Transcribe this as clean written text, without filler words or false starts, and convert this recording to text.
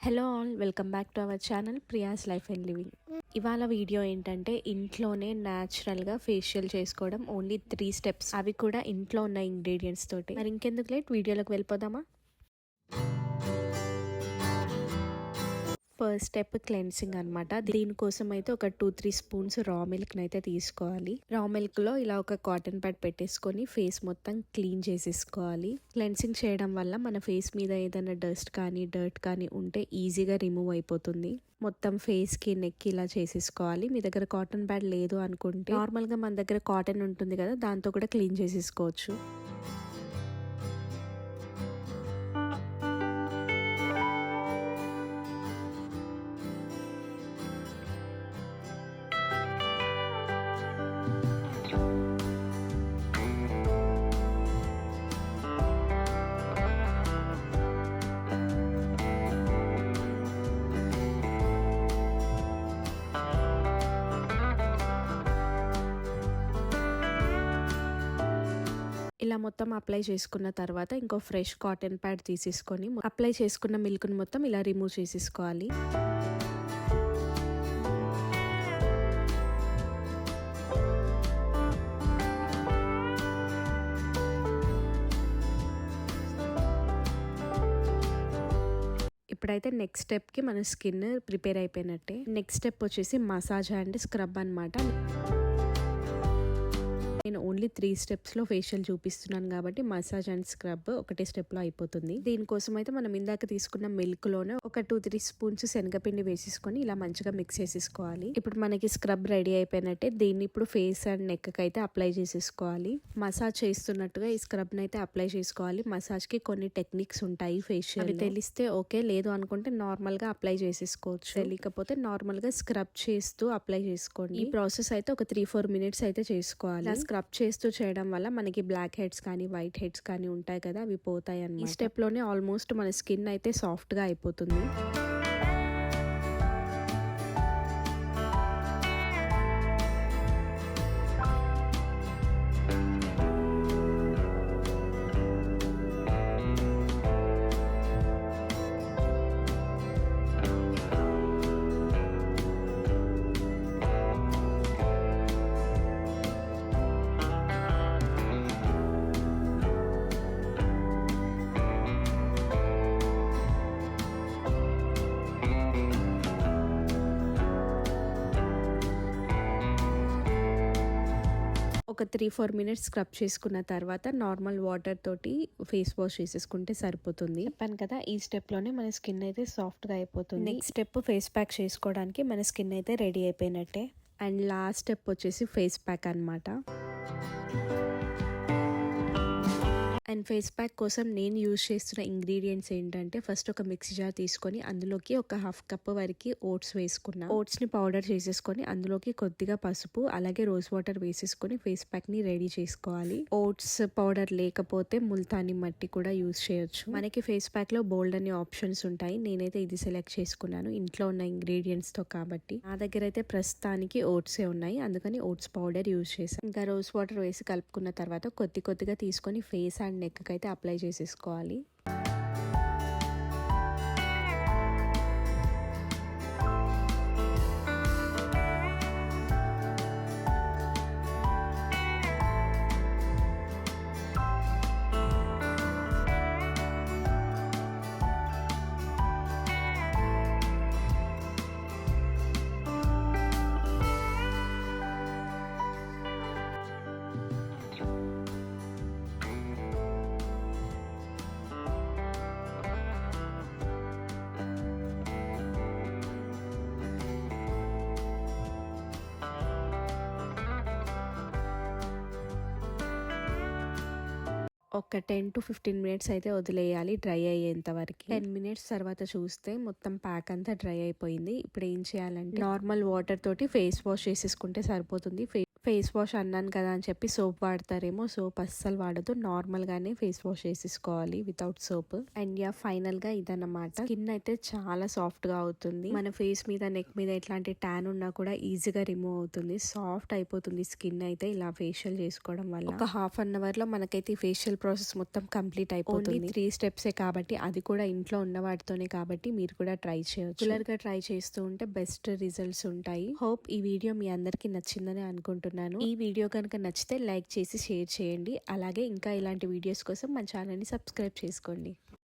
Hello all, welcome back to our channel Priya's life and living. ఇవాళ video ఏంటంటే ఇంట్లోనే న్యాచురల్గా ఫేషియల్ చేసుకోవడం. ఓన్లీ 3 స్టెప్స్, అవి కూడా ఇంట్లో ఉన్న ఇంగ్రీడియంట్స్ తోటి. మరి ఇంకెందుకు లేట్, వీడియోలోకి వెళ్ళిపోదామా? ఫస్ట్ స్టెప్ క్లెన్సింగ్ అనమాట. దీనికోసం అయితే ఒక 2-3 స్పూన్స్ రా మిల్క్ అయితే తీసుకోవాలి. రా మిల్క్ లో ఇలా ఒక కాటన్ ప్యాడ్ పెట్టేసుకొని ఫేస్ మొత్తం క్లీన్ చేసేసుకోవాలి. క్లెన్సింగ్ చేయడం వల్ల మన ఫేస్ మీద ఏదైనా డస్ట్ కానీ డర్ట్ కానీ ఉంటే ఈజీగా రిమూవ్ అయిపోతుంది. మొత్తం ఫేస్ కి నెక్ ఇలా చేసేసుకోవాలి. మీ దగ్గర కాటన్ ప్యాడ్ లేదు అనుకుంటే నార్మల్ గా మన దగ్గర కాటన్ ఉంటుంది కదా, దాంతో కూడా క్లీన్ చేసేసుకోవచ్చు. ఇలా మొత్తం అప్లై చేసుకున్న తర్వాత ఇంకో ఫ్రెష్ కాటన్ ప్యాడ్ తీసేసుకొని అప్లై చేసుకున్న మిల్క్ని మొత్తం ఇలా రిమూవ్ చేసేసుకోవాలి. ఇప్పుడైతే నెక్స్ట్ స్టెప్కి మన స్కిన్ ప్రిపేర్ అయిపోయినట్టే. నెక్స్ట్ స్టెప్ వచ్చేసి మసాజ్ అండ్ స్క్రబ్ అనమాట. నేను ఓన్లీ 3 స్టెప్స్లో ఫేషియల్ చూపిస్తున్నాను కాబట్టి మసాజ్ అండ్ స్క్రబ్ ఒకటే స్టెప్లో అయిపోతుంది. దీనికోసం అయితే మనం ఇందాక తీసుకున్న మిల్క్లోనే ఒక 2-3 స్పూన్స్ శనగపిండి వేసేసుకొని ఇలా మంచిగా మిక్స్ చేసేసుకోవాలి. ఇప్పుడు మనకి స్క్రబ్ రెడీ అయిపోయినట్టే. దీన్ని ఇప్పుడు ఫేస్ అండ్ నెక్ అయితే అప్లై చేసేసుకోవాలి. మసాజ్ చేస్తున్నట్టుగా ఈ స్క్రబ్ని అయితే అప్లై చేసుకోవాలి. మసాజ్కి కొన్ని టెక్నిక్స్ ఉంటాయి ఫేషియల్, అవి తెలిస్తే ఓకే, లేదు అనుకుంటే నార్మల్గా అప్లై చేసేసుకోవచ్చు. తెలియకపోతే నార్మల్గా స్క్రబ్ చేస్తూ అప్లై చేసుకోండి. ఈ ప్రాసెస్ అయితే ఒక 3-4 మినిట్స్ అయితే చేసుకోవాలి. స్క్రబ్ చేస్తూ చేయడం వల్ల మనకి బ్లాక్ హెడ్స్ కానీ వైట్ హెడ్స్ కానీ ఉంటాయి కదా, అవి పోతాయి అన్నమాట. ఈ స్టెప్ లోనే ఆల్మోస్ట్ మన స్కిన్ అయితే సాఫ్ట్ గా అయిపోతుంది. ఒక 3-4 మినిట్స్ స్క్రబ్ చేసుకున్న తర్వాత నార్మల్ వాటర్ తోటి ఫేస్ వాష్ చేసేసుకుంటే సరిపోతుంది. చెప్పాను కదా, ఈ స్టెప్ లోనే మన స్కిన్ అయితే సాఫ్ట్ గా అయిపోతుంది. నెక్స్ట్ స్టెప్ ఫేస్ ప్యాక్ చేసుకోవడానికి మన స్కిన్ అయితే రెడీ అయిపోయినట్టే. అండ్ లాస్ట్ స్టెప్ వచ్చేసి ఫేస్ ప్యాక్ అనమాట. అండ్ ఫేస్ ప్యాక్ కోసం నేను యూజ్ చేస్తున్న ఇంగ్రీడియంట్స్ ఏంటంటే, ఫస్ట్ ఒక మిక్సీ జార్ తీసుకొని అందులోకి ఒక 1/2 కప్ వరకు ఓట్స్ వేసుకున్నా. ఓట్స్ ని పౌడర్ చేసేసుకొని అందులోకి కొద్దిగా పసుపు అలాగే రోజ్ వాటర్ వేసేసుకొని ఫేస్ ప్యాక్ ని రెడీ చేసుకోవాలి. ఓట్స్ పౌడర్ లేకపోతే ముల్తానీ మట్టి కూడా యూజ్ చేయొచ్చు. మనకి ఫేస్ ప్యాక్ లో బోల్డ్ అనే ఆప్షన్స్ ఉంటాయి. నేనైతే ఇది సెలెక్ట్ చేసుకున్నాను ఇంట్లో ఉన్న ఇంగ్రీడియంట్స్ తో కాబట్టి. నా దగ్గర అయితే ప్రస్తుతానికి ఓట్సే ఉన్నాయి, అందుకని ఓట్స్ పౌడర్ యూజ్ చేశాను. ఇంకా రోజ్ వాటర్ వేసి కలుపుకున్న తర్వాత కొద్దిగా తీసుకొని ఫేస్ అండ్ నెక్ అయితే అప్లై చేసేసుకోవాలి. ఒక 10-15 మినిట్స్ అయితే వదిలేయాలి డ్రై అయ్యేంత వరకు. 10 మినిట్స్ తర్వాత చూస్తే మొత్తం ప్యాక్ అంతా డ్రై అయిపోయింది. ఇప్పుడు ఏం చేయాలంటే నార్మల్ వాటర్ తోటి ఫేస్ వాష్ చేసేసుకుంటే సరిపోతుంది. ఫేస్ వాష్ అన్నాను కదా అని చెప్పి సోప్ వాడతారేమో, సోప్ అస్సలు వాడదు. నార్మల్గానే ఫేస్ వాష్ వేసేసుకోవాలి వితౌట్ సోప్. అండ్ ఫైనల్గా ఇదన్నమాట. స్కిన్ అయితే చాలా సాఫ్ట్గా అవుతుంది. మన ఫేస్ మీద నెక్ మీద ఎట్లాంటి ట్యాన్ ఉన్నా కూడా ఈజీగా రిమూవ్ అవుతుంది. సాఫ్ట్ అయిపోతుంది స్కిన్ అయితే ఇలా ఫేషియల్ చేసుకోవడం వల్ల. ఒక హాఫ్ అన్ అవర్ లో మనకైతే ఈ ఫేషియల్ ప్రాసెస్ మొత్తం కంప్లీట్ అయిపోతుంది. ఓన్లీ 3 స్టెప్సే కాబట్టి, అది కూడా ఇంట్లో ఉన్న వాటితోనే కాబట్టి మీరు కూడా ట్రై చేయొచ్చు. రెగ్యులర్ గా ట్రై చేస్తూ ఉంటే బెస్ట్ రిజల్ట్స్ ఉంటాయి. హోప్ ఈ వీడియో మీ అందరికి నచ్చిందని అనుకుంటున్నాను. ఈ వీడియో కనుక నచ్చితే లైక్ చేసి షేర్ చేయండి. అలాగే ఇంకా ఇలాంటి వీడియోస్ కోసం మన ఛానల్ ని సబ్స్క్రైబ్ చేసుకోండి.